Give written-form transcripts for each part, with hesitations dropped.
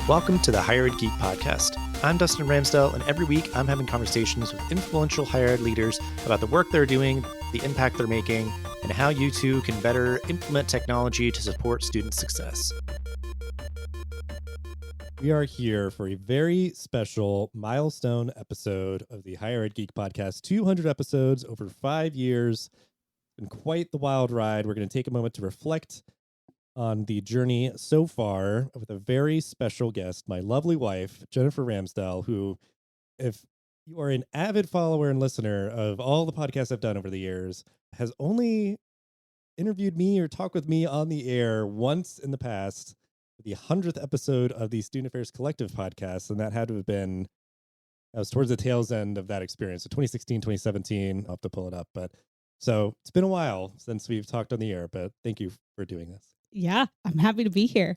Welcome to the Higher Ed Geek podcast. I'm Dustin Ramsdell, and every week I'm having conversations with influential higher ed leaders about the work they're doing, the impact they're making, and how you too can better implement technology to support student success. We are here for a very special milestone episode of the Higher Ed Geek podcast. 200 episodes over 5 years. Been quite the wild ride. We're going to take a moment to reflect on the journey so far with a very special guest, my lovely wife, Jennifer Ramsdell, who, if you are an avid follower and listener of all the podcasts I've done over the years, has only interviewed me or talked with me on the air once in the past, the 100th episode of the Student Affairs Collective podcast, and that had to have been, I was towards the tails end of that experience, so 2016, 2017, I'll have to pull it up, but so it's been a while since we've talked on the air, but thank you for doing this. Yeah, I'm happy to be here.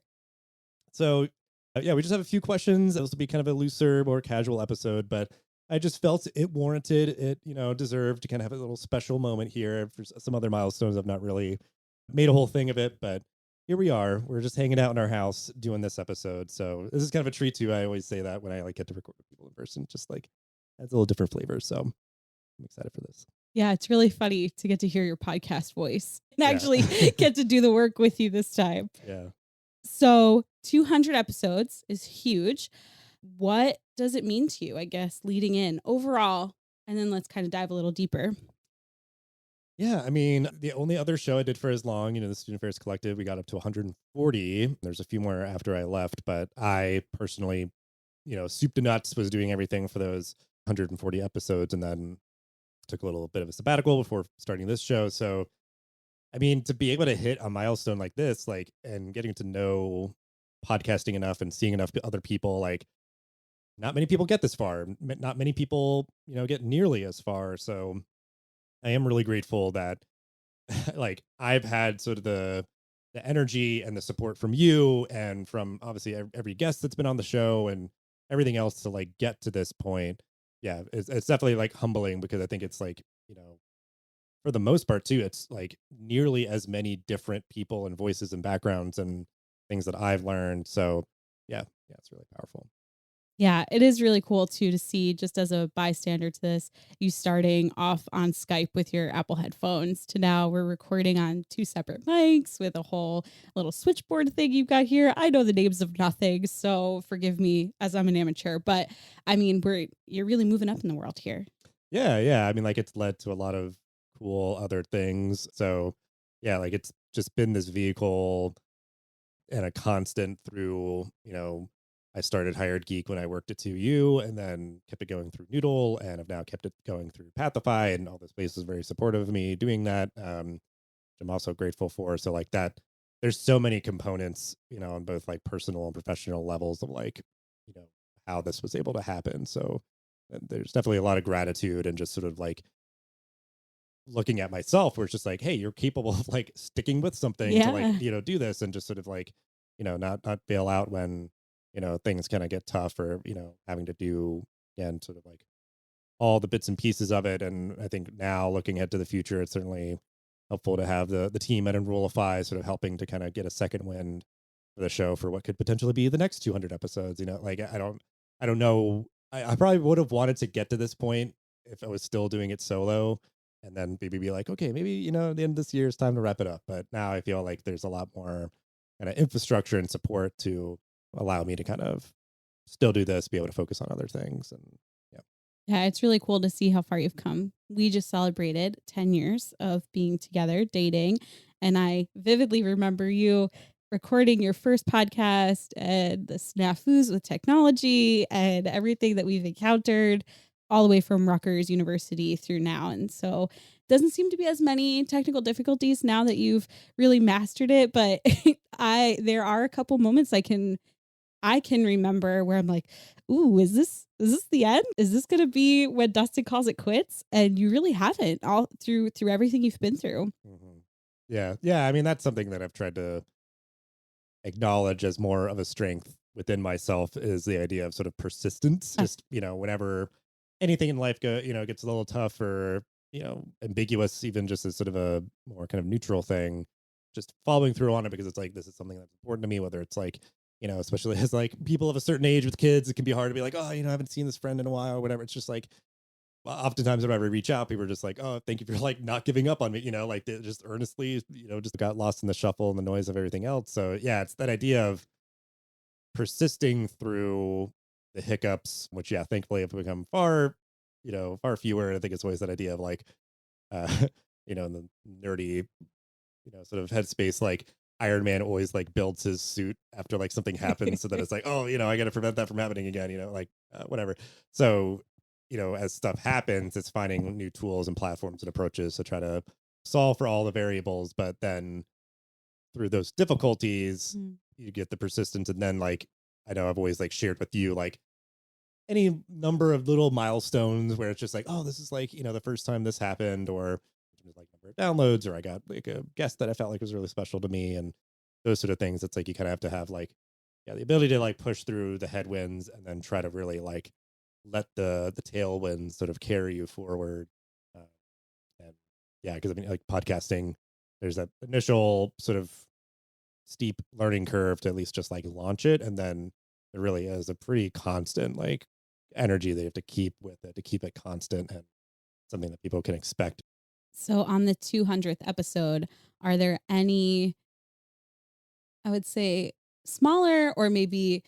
So, we just have a few questions. This will be kind of a looser, more casual episode, but I just felt it warranted, it, deserved to kind of have a little special moment here. For some other milestones, I've not really made a whole thing of it, but here we are. We're just hanging out in our house doing this episode. So this is kind of a treat too. I always say that when I get to record with people in person, just adds a little different flavor. So I'm excited for this. Yeah, it's really funny to get to hear your podcast voice and actually get to do the work with you this time. Yeah. So 200 episodes is huge. What does it mean to you, I guess, leading in overall? And then let's kind of dive a little deeper. Yeah, I mean, the only other show I did for as long, the Student Affairs Collective, we got up to 140. There's a few more after I left, but I personally, soup to nuts, was doing everything for those 140 episodes, and then took a little bit of a sabbatical before starting this show. So, I mean, to be able to hit a milestone like this, and getting to know podcasting enough and seeing enough other people, not many people get this far. Not many people, get nearly as far. So I am really grateful that I've had sort of the energy and the support from you and from obviously every guest that's been on the show and everything else to get to this point. Yeah, it's definitely humbling, because I think it's for the most part too, it's nearly as many different people and voices and backgrounds and things that I've learned. So yeah, it's really powerful. Yeah, it is really cool too to see, just as a bystander to this, you starting off on Skype with your Apple headphones to now we're recording on 2 separate mics with a whole little switchboard thing you've got here. I know the names of nothing, so forgive me as I'm an amateur, but I mean, you're really moving up in the world here. Yeah. I mean, it's led to a lot of cool other things. So yeah, it's just been this vehicle and a constant through, I started Higher Ed Geek when I worked at 2U, and then kept it going through Noodle, and I've now kept it going through Pathify, and all this place is very supportive of me doing that. I'm also grateful for. So that, there's so many components, on both personal and professional levels of how this was able to happen. So there's definitely a lot of gratitude, and just sort of looking at myself where it's just hey, you're capable of sticking with something to do this, and just sort of not bail out when things kind of get tough, or having to do again sort of all the bits and pieces of it. And I think now, looking ahead to the future, it's certainly helpful to have the team at Enrollify sort of helping to kind of get a second wind for the show for what could potentially be the next 200 episodes. I don't know. I probably would have wanted to get to this point if I was still doing it solo, and then maybe be okay, maybe at the end of this year it's time to wrap it up. But now I feel there's a lot more kind of infrastructure and support to allow me to kind of still do this, be able to focus on other things. And yeah, it's really cool to see how far you've come. We just celebrated 10 years of being together, dating, and I vividly remember you recording your first podcast and the snafus with technology and everything that we've encountered all the way from Rutgers University through now. And so it doesn't seem to be as many technical difficulties now that you've really mastered it, but there are a couple moments I can remember where I'm ooh, is this the end? Is this going to be when Dustin calls it quits? And you really haven't, all through everything you've been through. Mm-hmm. Yeah. I mean, that's something that I've tried to acknowledge as more of a strength within myself, is the idea of sort of persistence. Just, whenever anything in life gets a little tough, or, ambiguous, even just as sort of a more kind of neutral thing, just following through on it, because it's this is something that's important to me, whether it's especially as like people of a certain age with kids, it can be hard to be like, oh, I haven't seen this friend in a while or whatever. It's just like, well, oftentimes whenever I reach out, people are just like, oh, thank you for like not giving up on me, like they just earnestly, just got lost in the shuffle and the noise of everything else. So yeah, it's that idea of persisting through the hiccups, which thankfully have become far fewer. I think it's always that idea of like, in the nerdy, sort of headspace, like Iron Man always like builds his suit after like something happens, so that it's like, oh, I got to prevent that from happening again, whatever. So, as stuff happens, it's finding new tools and platforms and approaches to try to solve for all the variables. But then through those difficulties, you get the persistence. And then like, I know I've always like shared with you, like any number of little milestones where it's just like, oh, this is like, the first time this happened, or like number of downloads, or I got like a guest that I felt like was really special to me, and those sort of things. It's like you kind of have to have like, the ability to like push through the headwinds and then try to really like let the tailwinds sort of carry you forward. And because I mean, like podcasting, there's that initial sort of steep learning curve to at least just like launch it, and then there really is a pretty constant like energy that you have to keep with it to keep it constant and something that people can expect. So on the 200th episode, are there any, I would say, smaller or maybe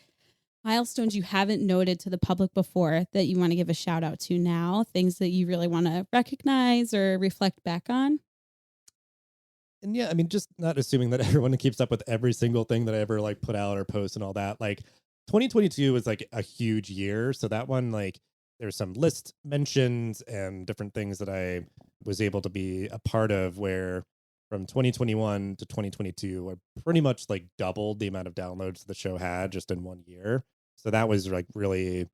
milestones you haven't noted to the public before that you want to give a shout out to now? Things that you really want to recognize or reflect back on? And I mean, just not assuming that everyone keeps up with every single thing that I ever like put out or post and all that. Like 2022 was like a huge year. So that one, like there's some list mentions and different things that I was able to be a part of, where from 2021 to 2022, I pretty much like doubled the amount of downloads the show had just in 1 year. So that was like really an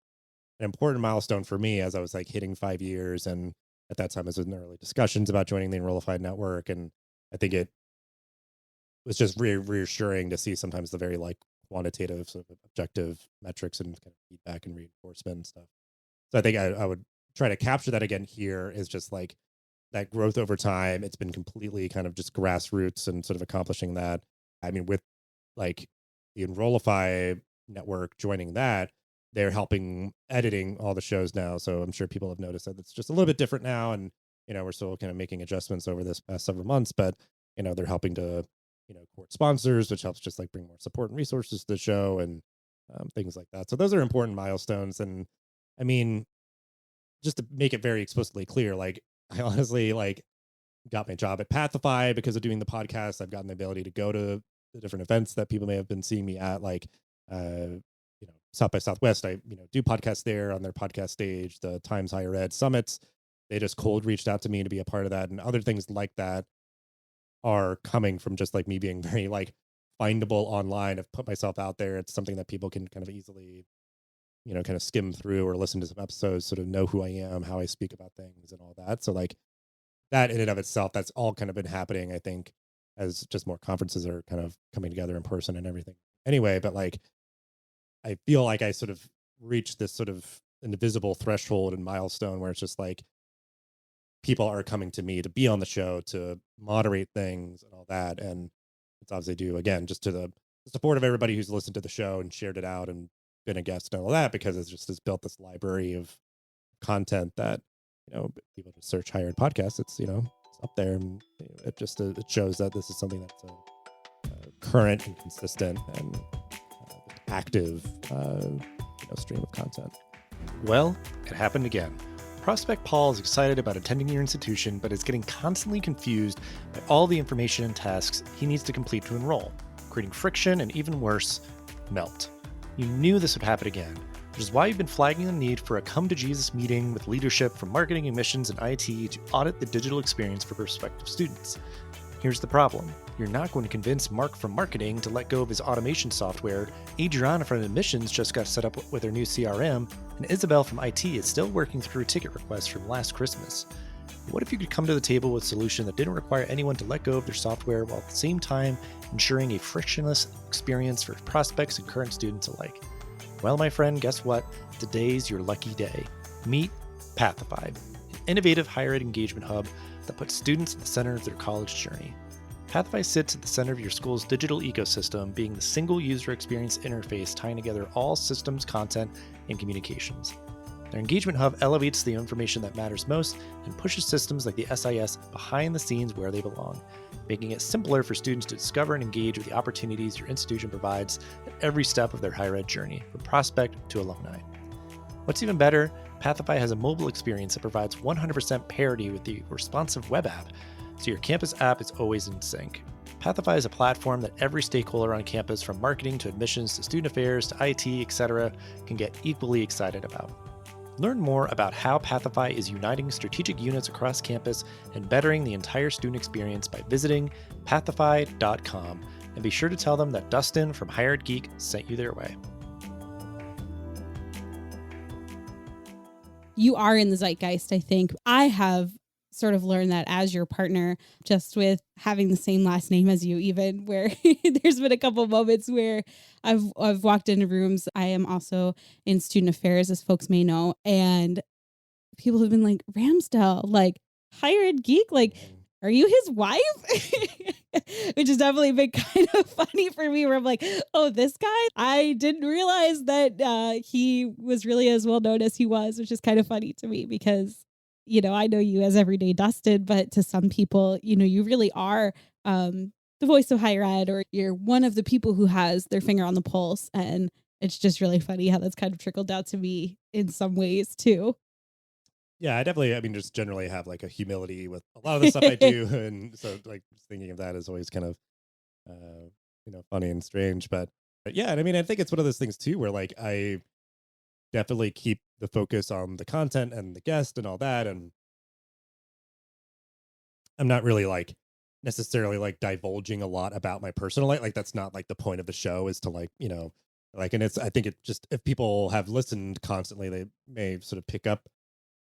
important milestone for me as I was like hitting 5 years. And at that time, I was in early discussions about joining the Enrollify network. And I think it was just reassuring to see sometimes the very like quantitative sort of objective metrics and kind of feedback and reinforcement and stuff. So I think I would try to capture that again here, is just like that growth over time. It's been completely kind of just grassroots and sort of accomplishing that. I mean, with like the Enrollify network joining that, they're helping editing all the shows now. So I'm sure people have noticed that it's just a little bit different now. And, we're still kind of making adjustments over this past several months, but, they're helping to, court sponsors, which helps just like bring more support and resources to the show and things like that. So those are important milestones. And I mean, just to make it very explicitly clear, like I honestly like got my job at Pathify because of doing the podcast. I've gotten the ability to go to the different events that people may have been seeing me at, like, South by Southwest. I, do podcasts there on their podcast stage, the Times Higher Ed summits. They just cold reached out to me to be a part of that. And other things like that are coming from just like me being very like findable online. I've put myself out there. It's something that people can kind of easily, kind of skim through or listen to some episodes, sort of know who I am, how I speak about things and all that. So like that in and of itself, that's all kind of been happening, I think, as just more conferences are kind of coming together in person and everything. Anyway, but like, I feel like I sort of reached this sort of invisible threshold and milestone where it's just like people are coming to me to be on the show, to moderate things and all that. And it's obviously due, again, just to the support of everybody who's listened to the show and shared it out and been a guest and all that, because it's just has built this library of content that, people just search Higher Ed podcasts. It's, it's up there, and it just it shows that this is something that's a current and consistent and active stream of content. Well, it happened again. Prospect Paul is excited about attending your institution, but is getting constantly confused by all the information and tasks he needs to complete to enroll, creating friction and, even worse, melt. You knew this would happen again, which is why you've been flagging the need for a come-to-Jesus meeting with leadership from marketing, admissions, and IT to audit the digital experience for prospective students. Here's the problem. You're not going to convince Mark from marketing to let go of his automation software, Adriana from admissions just got set up with her new CRM, and Isabel from IT is still working through a ticket request from last Christmas. What if you could come to the table with a solution that didn't require anyone to let go of their software while at the same time ensuring a frictionless experience for prospects and current students alike? Well, my friend, guess what? Today's your lucky day. Meet Pathify, an innovative higher ed engagement hub that puts students at the center of their college journey. Pathify sits at the center of your school's digital ecosystem, being the single user experience interface tying together all systems, content, and communications. Their engagement hub elevates the information that matters most and pushes systems like the SIS behind the scenes where they belong, making it simpler for students to discover and engage with the opportunities your institution provides at every step of their higher ed journey, from prospect to alumni. What's even better, Pathify has a mobile experience that provides 100% parity with the responsive web app, so your campus app is always in sync. Pathify is a platform that every stakeholder on campus, from marketing to admissions to student affairs to IT, etc., can get equally excited about. Learn more about how Pathify is uniting strategic units across campus and bettering the entire student experience by visiting pathify.com, and be sure to tell them that Dustin from Higher Ed Geek sent you their way. You are in the zeitgeist, I think. I have sort of learned that as your partner, just with having the same last name as you, even where there's been a couple moments where I've walked into rooms. I am also in student affairs, as folks may know, and people have been like, Ramsdell, like Higher Ed Geek, like, are you his wife? Which has definitely been kind of funny for me, where I'm like, oh, this guy, I didn't realize that he was really as well known as he was, which is kind of funny to me because, I know you as everyday Dustin, but to some people, you really are the voice of higher ed, or you're one of the people who has their finger on the pulse. And it's just really funny how that's kind of trickled down to me in some ways too. Yeah, just generally have like a humility with a lot of the stuff I do. And so like just thinking of that is always kind of, funny and strange. But yeah, and I think it's one of those things too, where like I definitely keep the focus on the content and the guest and all that. And I'm not really like necessarily like divulging a lot about my personal life. Like that's not like the point of the show, is to like, and I think it just, if people have listened constantly, they may sort of pick up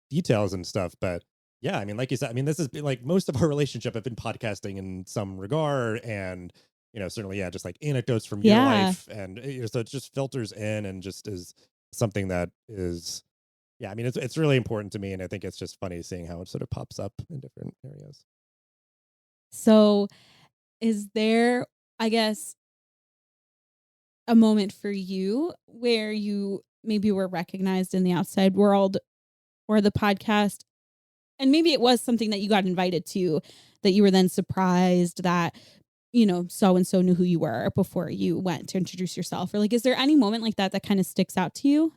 details and stuff. But yeah, like you said, this has been like most of our relationship have been podcasting in some regard. And, certainly, yeah, just like anecdotes from your life. And so it just filters in and just is something that is, yeah, it's really important to me. And I think it's just funny seeing how it sort of pops up in different areas. So is there, I guess, a moment for you where you maybe were recognized in the outside world or the podcast, and maybe it was something that you got invited to, that you were then surprised that, so-and-so knew who you were before you went to introduce yourself? Or like, is there any moment like that that kind of sticks out to you?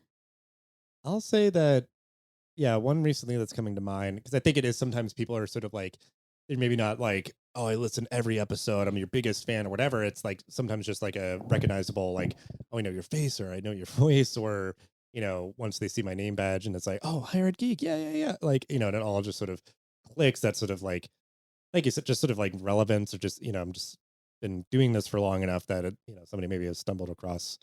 I'll say that, yeah, one recently that's coming to mind, because I think it is sometimes people are sort of like, they're maybe not like, oh, I listen every episode, I'm your biggest fan or whatever. It's like sometimes just like a recognizable, like, oh, I know your face, or I know your voice, or, once they see my name badge and it's like, oh, Higher Ed Geek. Yeah. Like, and it all just sort of clicks. That sort of like you said, just sort of like relevance, or just, I'm just been doing this for long enough that it, somebody maybe has stumbled across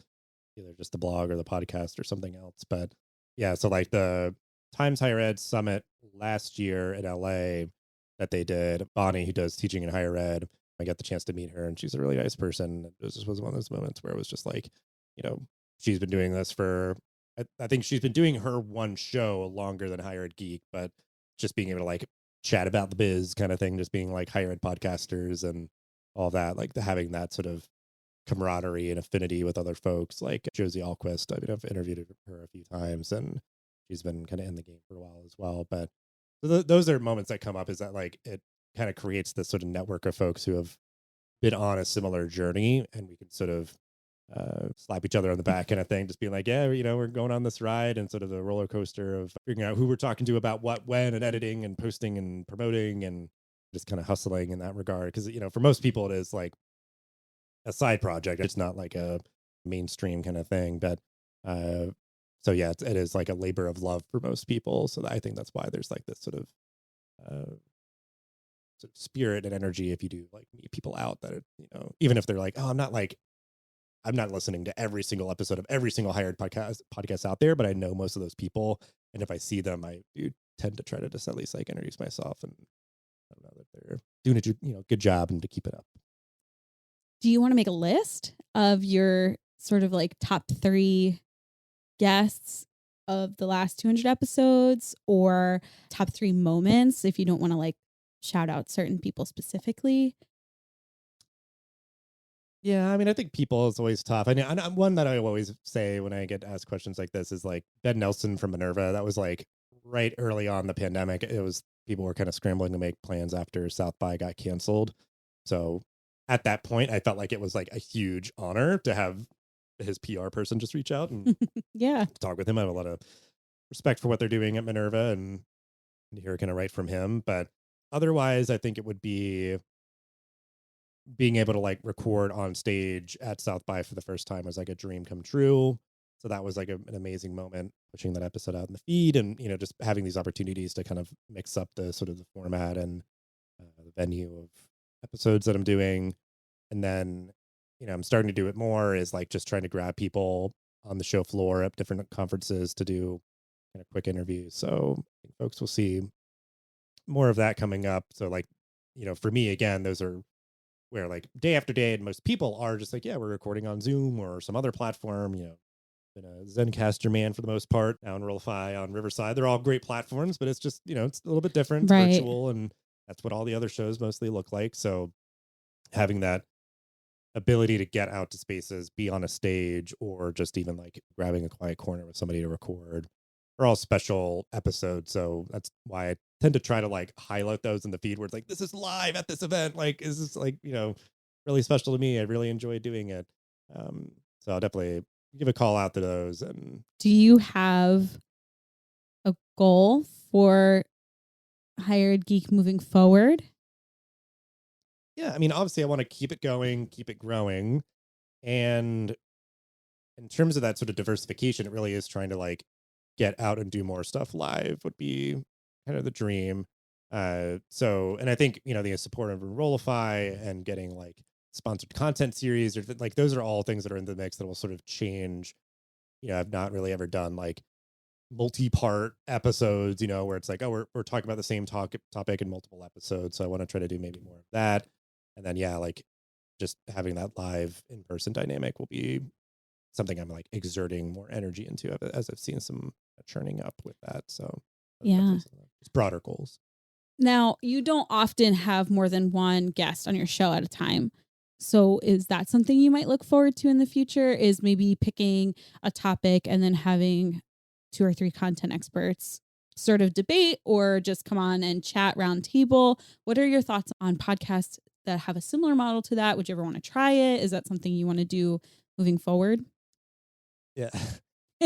either just the blog or the podcast or something else. But yeah, so like the Times Higher Ed Summit last year in LA that they did, Bonnie, who does teaching in higher ed, I got the chance to meet her, and she's a really nice person. It was one of those moments where it was just like, she's been doing this for, I think she's been doing her one show longer than Higher Ed Geek, but just being able to like chat about the biz kind of thing, just being like higher ed podcasters and all that, like having that sort of camaraderie and affinity with other folks like Josie Alquist. I've interviewed her a few times, and she's been kind of in the game for a while as well. But those are moments that come up, is that like it kind of creates this sort of network of folks who have been on a similar journey, and we can sort of slap each other on the back kind of thing, just being like, yeah, we're going on this ride, and sort of the roller coaster of figuring out who we're talking to about what, when, and editing and posting and promoting, and just kind of hustling in that regard. Because, for most people, it is like a side project. It's not like a mainstream kind of thing. But so yeah, it is like a labor of love for most people. So I think that's why there's like this sort of spirit and energy if you do like meet people out that, even if they're like, oh, I'm not listening to every single episode of every single Higher Ed podcast out there, but I know most of those people. And if I see them, I do tend to try to just at least like introduce myself, and I don't know, that they're doing a good job and to keep it up. Do you want to make a list of your sort of like top 3 guests of the last 200 episodes, or top 3 moments if you don't want to like shout out certain people specifically? Yeah, I mean, I think people is always tough. I know one that I always say when I get asked questions like this is like Ben Nelson from Minerva. That was like right early on the pandemic. It was people were kind of scrambling to make plans after South by got canceled. So at that point, I felt like it was like a huge honor to have his PR person just reach out and Yeah. talk with him. I have a lot of respect for what they're doing at Minerva and to hear kind of right from him. But otherwise, I think it would be being able to like record on stage at South by for the first time was like a dream come true. So that was like an amazing moment, pushing that episode out in the feed, and just having these opportunities to kind of mix up the sort of the format and the venue of episodes that I'm doing. And then I'm starting to do it more is like just trying to grab people on the show floor at different conferences to do kind of quick interviews. So I think folks will see more of that coming up. So like for me, again, those are where like day after day, and most people are just like, yeah, we're recording on Zoom or some other platform. Been a Zencaster man for the most part. Now Enrollify on Riverside, they're all great platforms, but it's just it's a little bit different. It's Right. virtual, and that's what all the other shows mostly look like. So having that ability to get out to spaces, be on a stage, or just even like grabbing a quiet corner with somebody to record are all special episodes. So that's why I tend to try to like highlight those in the feed where it's like, this is live at this event. Like, is this like, really special to me? I really enjoy doing it. So I'll definitely give a call out to those. And Do you have a goal for Higher Ed Geek moving forward? yeah, I mean, obviously I want to keep it going, keep it growing. And in terms of that sort of diversification, it really is trying to like get out and do more stuff live would be kind of the dream. So, and I think, the support of Enrollify and getting like sponsored content series or like, those are all things that are in the mix that will sort of change. I've not really ever done like multi-part episodes, where it's like, oh, we're talking about the same topic in multiple episodes. So I want to try to do maybe more of that. And then, yeah, like just having that live in-person dynamic will be something I'm like exerting more energy into as I've seen some churning up with that. So Yeah. it's broader goals. Now, you don't often have more than one guest on your show at a time. So is that something you might look forward to in the future, is maybe picking a topic and then having 2 or 3 content experts sort of debate or just come on and chat round table? What are your thoughts on podcasts that have a similar model to that? Would you ever want to try it? Is that something you want to do moving forward? Yeah.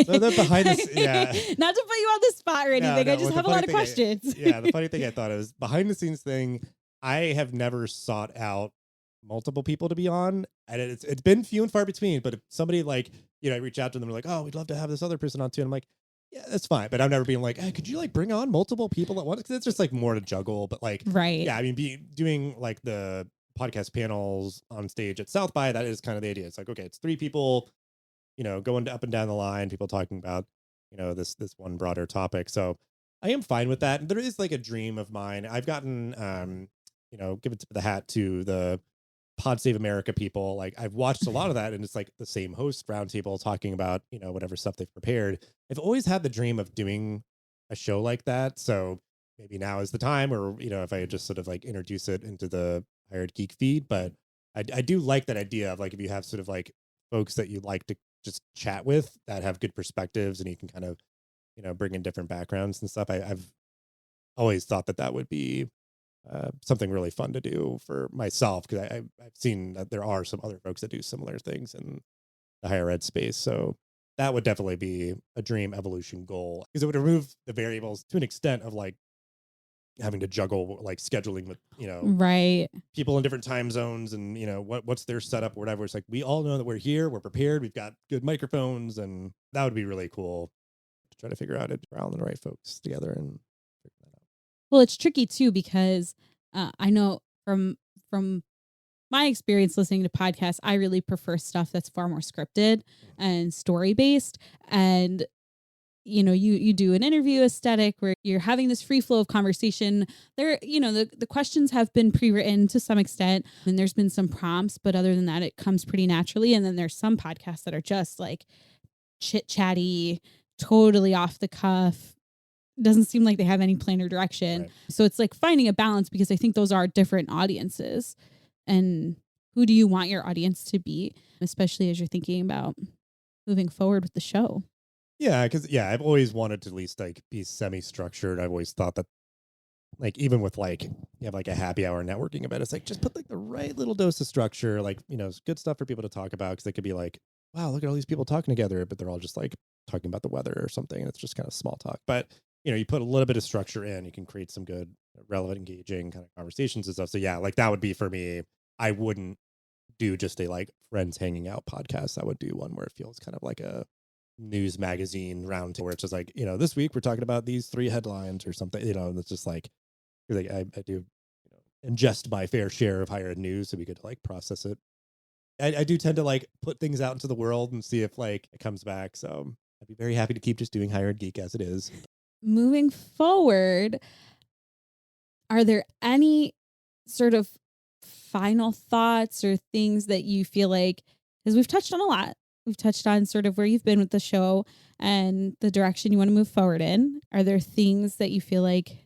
So the behind the yeah. Not to put you on the spot or anything. I just have a lot of questions. The funny thing I thought is behind the scenes thing. I have never sought out multiple people to be on, and it's been few and far between. But if somebody like I reach out to them, they're like, "Oh, we'd love to have this other person on too," and I'm like, "Yeah, that's fine." But I've never been like, "Hey, could you like bring on multiple people at once?" Because it's just like more to juggle. But like, right? Yeah, I mean, doing like the podcast panels on stage at South by, that is kind of the idea. It's like, okay, it's 3 people. Going up and down the line, people talking about, this one broader topic. So I am fine with that. There is like a dream of mine. I've gotten, give it to the hat to the Pod Save America people. Like I've watched a lot of that, and it's like the same host roundtable talking about, whatever stuff they've prepared. I've always had the dream of doing a show like that. So maybe now is the time, or, if I just sort of like introduce it into the Higher Ed Geek feed. But I do like that idea of like, if you have sort of like folks that you like to just chat with that have good perspectives, and you can kind of bring in different backgrounds and stuff. I've always thought that would be something really fun to do for myself, because I've seen that there are some other folks that do similar things in the higher ed space. So that would definitely be a dream evolution goal, because it would remove the variables to an extent of like having to juggle like scheduling with right, people in different time zones, and what's their setup or whatever. It's like, we all know that we're here, we're prepared, we've got good microphones, and that would be really cool to try to figure out it, rally the right folks together and figure that out. Well, it's tricky too, because I know from my experience listening to podcasts, I really prefer stuff that's far more scripted and story based. And you do an interview aesthetic where you're having this free flow of conversation. There, the questions have been pre-written to some extent, and there's been some prompts, but other than that, it comes pretty naturally. And then there's some podcasts that are just like chit chatty, totally off the cuff. Doesn't seem like they have any plan or direction. Right. So it's like finding a balance, because I think those are different audiences. And who do you want your audience to be, especially as you're thinking about moving forward with the show? Yeah, because I've always wanted to at least like be semi-structured. I've always thought that like even with like you have like a happy hour networking event, it's like just put like the right little dose of structure, like it's good stuff for people to talk about because they could be like, wow, look at all these people talking together, but they're all just like talking about the weather or something, and it's just kind of small talk. But you put a little bit of structure in, you can create some good, relevant, engaging kind of conversations and stuff. So yeah, like that would be for me. I wouldn't do just a like friends hanging out podcast. I would do one where it feels kind of like a news magazine round where it's just like, this week we're talking about these 3 headlines or something, and it's just like I do ingest my fair share of higher ed news so we could like process it. I do tend to like put things out into the world and see if like it comes back. So I'd be very happy to keep just doing Higher Ed Geek as it is. Moving forward, are there any sort of final thoughts or things that you feel like, because we've touched on a lot, we've touched on sort of where you've been with the show and the direction you want to move forward in. Are there things that you feel like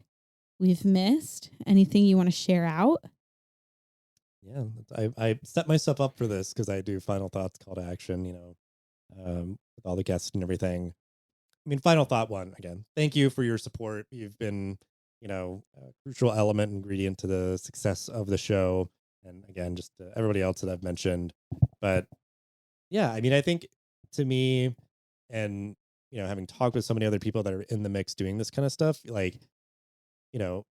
we've missed? Anything you want to share out? Yeah, I set myself up for this because I do final thoughts, call to action, with all the guests and everything. I mean, final thought one, again, thank you for your support. You've been, a crucial element, ingredient to the success of the show. And again, just everybody else that I've mentioned. But yeah, I mean, I think to me, and, having talked with so many other people that are in the mix doing this kind of stuff, like,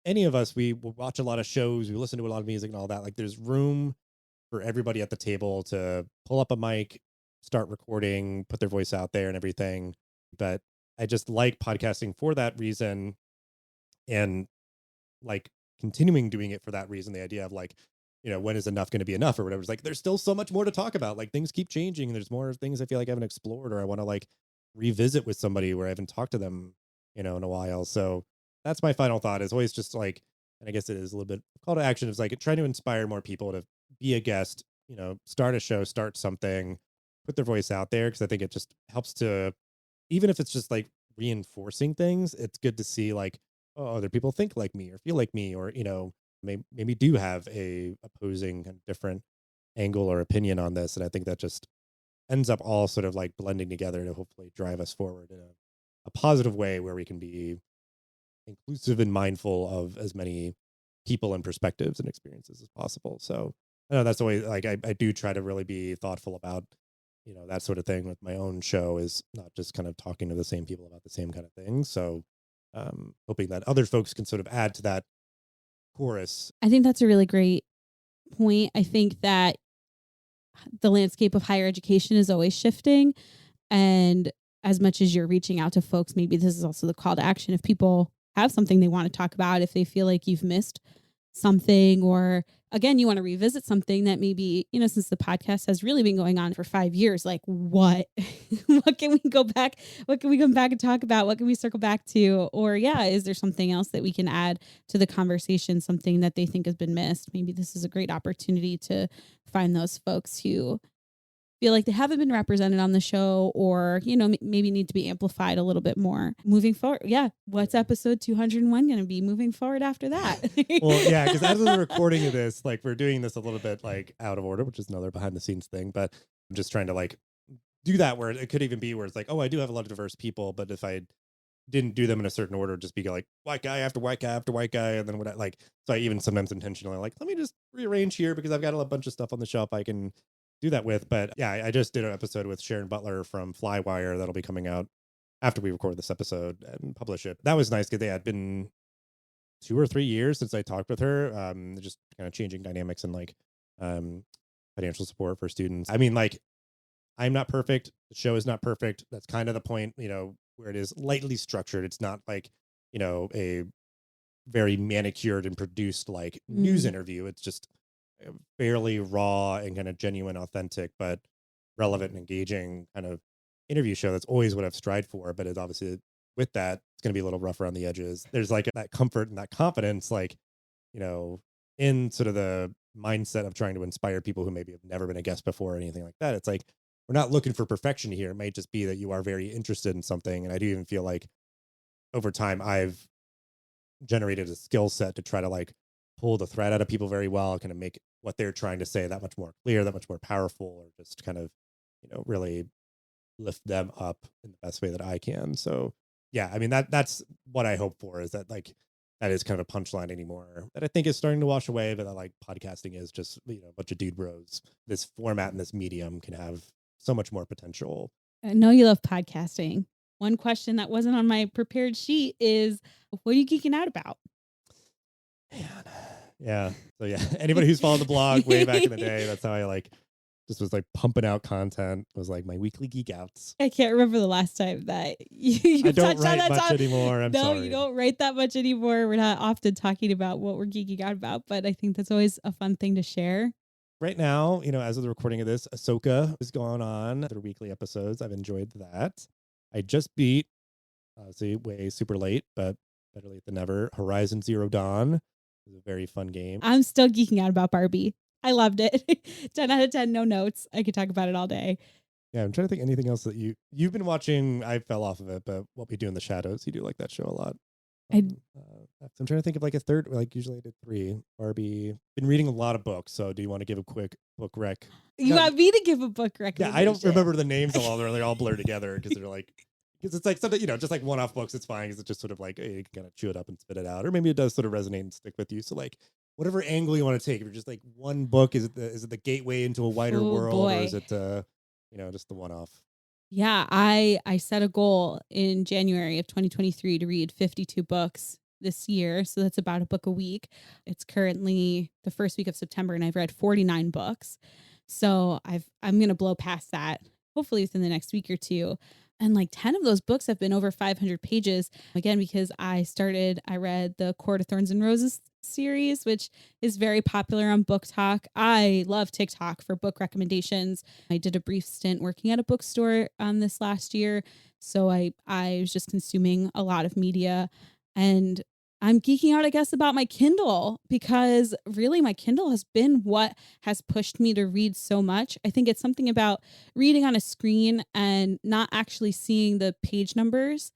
any of us, we watch a lot of shows, we listen to a lot of music and all that. Like, there's room for everybody at the table to pull up a mic, start recording, put their voice out there and everything. But I just like podcasting for that reason, and like continuing doing it for that reason. The idea of like, when is enough going to be enough or whatever. It's like, there's still so much more to talk about. Like things keep changing. And there's more things I feel like I haven't explored or I want to like revisit with somebody where I haven't talked to them, in a while. So that's my final thought is always just like, and I guess it is a little bit call to action is like trying to inspire more people to be a guest, start a show, start something, put their voice out there. Cause I think it just helps to, even if it's just like reinforcing things, it's good to see like, oh, other people think like me or feel like me, or, maybe do have a opposing and different angle or opinion on this. And I think that just ends up all sort of like blending together to hopefully drive us forward in a positive way where we can be inclusive and mindful of as many people and perspectives and experiences as possible. So I know that's the way like I do try to really be thoughtful about, that sort of thing with my own show, is not just kind of talking to the same people about the same kind of things. So hoping that other folks can sort of add to that chorus. I think that's a really great point. I think that the landscape of higher education is always shifting. And as much as you're reaching out to folks, maybe this is also the call to action. If people have something they want to talk about, if they feel like you've missed something, or again, you want to revisit something that maybe, since the podcast has really been going on for 5 years, like what, what can we go back? What can we come back and talk about? What can we circle back to? Or is there something else that we can add to the conversation? Something that they think has been missed? Maybe this is a great opportunity to find those folks who feel like they haven't been represented on the show, or, maybe need to be amplified a little bit more moving forward. Yeah. What's episode 201 going to be moving forward after that? Well, yeah, because as of the recording of this, like we're doing this a little bit like out of order, which is another behind the scenes thing, but I'm just trying to like do that where it could even be where it's like, oh, I do have a lot of diverse people, but if I didn't do them in a certain order, just be like white guy after white guy after white guy. And then what I like, so I even sometimes intentionally like, let me just rearrange here because I've got a bunch of stuff on the shelf I can do that with. But yeah, I just did an episode with Sharon Butler from Flywire that'll be coming out after we record this episode and publish it. That was nice because they had been 2 or 3 years since I talked with her. Just kind of changing dynamics and like financial support for students. I mean, like, I'm not perfect. The show is not perfect. That's kind of the point, where it is lightly structured. It's not like, a very manicured and produced like news interview. It's just fairly raw and kind of genuine, authentic, but relevant and engaging kind of interview show. That's always what I've strived for. But it's obviously with that, it's going to be a little rough around the edges. There's like that comfort and that confidence, like, in sort of the mindset of trying to inspire people who maybe have never been a guest before or anything like that. It's like, we're not looking for perfection here. It might just be that you are very interested in something. And I do even feel like over time, I've generated a skill set to try to like pull the thread out of people very well, kind of make what they're trying to say that much more clear, that much more powerful, or just kind of, really lift them up in the best way that I can. So yeah, I mean, that's what I hope for, is that like, that is kind of a punchline anymore that I think is starting to wash away, but that like podcasting is just, a bunch of dude bros. This format and this medium can have so much more potential. I know you love podcasting. One question that wasn't on my prepared sheet is, what are you geeking out about? Man. Yeah. So yeah, anybody who's followed the blog way back in the day, that's how I like just was like pumping out content. It was like my weekly geek outs. I can't remember the last time that you I don't touched on write that much anymore. I'm no, sorry. you don't write that much anymore. We're not often talking about what we're geeking out about, but I think that's always a fun thing to share. Right now, as of the recording of this, Ahsoka is going on their weekly episodes. I've enjoyed that. I just beat, way super late, but better late than never, Horizon Zero Dawn. It was a very fun game. I'm still geeking out about Barbie. I loved it. 10 out of 10, no notes. I could talk about it all day. Yeah, I'm trying to think anything else that you've been watching. I fell off of it, but What We Do in the Shadows, you do like that show a lot. I'm trying to think of like a third, like usually I did 3. Barbie. Been reading a lot of books, so do you want to give a quick book rec? You want me to give a book recommendation? Yeah, I don't remember the names of all. They're all blurred together because it's like something, just like one-off books. It's fine because it's just sort of like, hey, you can kind of chew it up and spit it out, or maybe it does sort of resonate and stick with you. So like, whatever angle you want to take, if you're just like one book, is it the gateway into a wider world, or is it just the one-off? Yeah, I set a goal in January of 2023 to read 52 books this year. So that's about a book a week. It's currently the first week of September and I've read 49 books. So I'm going to blow past that hopefully within the next week or two. And like 10 of those books have been over 500 pages. Again, because I read the Court of Thorns and Roses series, which is very popular on Book Talk. I love TikTok for book recommendations. I did a brief stint working at a bookstore this last year. So I was just consuming a lot of media, and I'm geeking out, I guess, about my Kindle, because really my Kindle has been what has pushed me to read so much. I think it's something about reading on a screen and not actually seeing the page numbers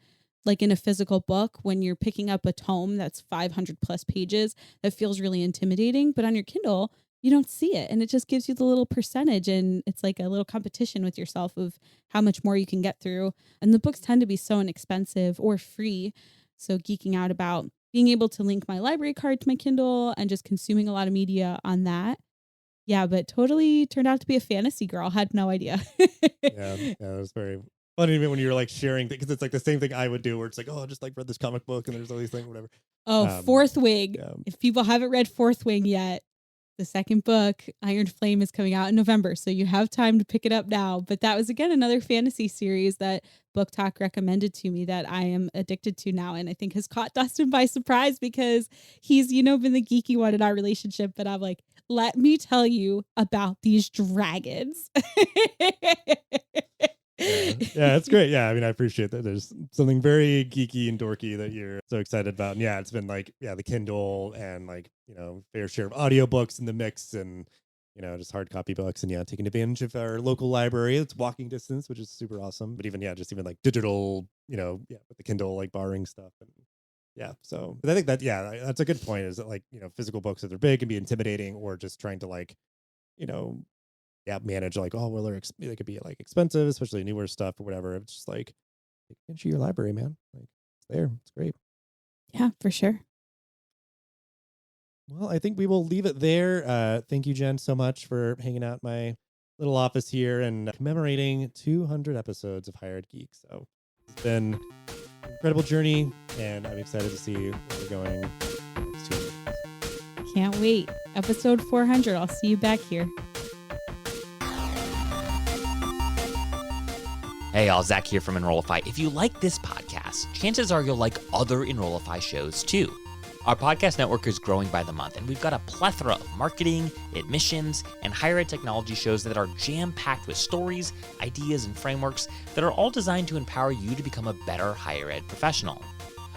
like in a physical book. When you're picking up a tome that's 500 plus pages, that feels really intimidating. But on your Kindle, you don't see it. And it just gives you the little percentage. And it's like a little competition with yourself of how much more you can get through. And the books tend to be so inexpensive or free. So geeking out about being able to link my library card to my Kindle and just consuming a lot of media on that. Yeah, but totally turned out to be a fantasy girl. Had no idea. Yeah, it was very funny to me when you were like sharing, because it's like the same thing I would do, where it's like, oh, I just like read this comic book and there's all these things, whatever. Oh, Fourth Wing. Yeah. If people haven't read Fourth Wing yet, the second book, Iron Flame, is coming out in November. So you have time to pick it up now. But that was, again, another fantasy series that Book Talk recommended to me that I am addicted to now. And I think has caught Dustin by surprise, because he's, been the geeky one in our relationship. But I'm like, let me tell you about these dragons. Yeah, it's great. Yeah, I mean, I appreciate that. There's something very geeky and dorky that you're so excited about. And yeah, it's been like, the Kindle and like, fair share of audiobooks in the mix, and, just hard copy books, and taking advantage of our local library. It's walking distance, which is super awesome. But even, just even like digital, with the Kindle, like borrowing stuff. And yeah, so but I think that, that's a good point, is that like, physical books, if they're big, can be intimidating, or just trying to like, manage like, oh, well, they could be like expensive, especially newer stuff or whatever. It's just like, take advantage of your library, man. Like, it's there. It's great. Yeah, for sure. Well, I think we will leave it there. Thank you, Jenn, so much for hanging out in my little office here and commemorating 200 episodes of Higher Ed Geek. So it's been an incredible journey, and I'm excited to see where we're going next 2 years. Can't wait. Episode 400. I'll see you back here. Hey y'all, Zach here from Enrollify. If you like this podcast, chances are you'll like other Enrollify shows too. Our podcast network is growing by the month, and we've got a plethora of marketing, admissions, and higher ed technology shows that are jam-packed with stories, ideas, and frameworks that are all designed to empower you to become a better higher ed professional.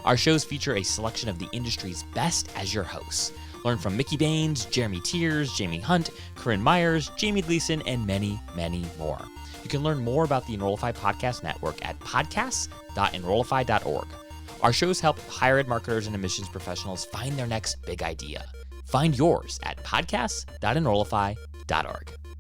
Our shows feature a selection of the industry's best as your hosts. Learn from Mickey Baines, Jeremy Tears, Jaime Hunt, Corinne Myers, Jamie Gleason, and many, many more. You can learn more about the Enrollify Podcast Network at podcasts.enrollify.org. Our shows help higher ed marketers and admissions professionals find their next big idea. Find yours at podcasts.enrollify.org.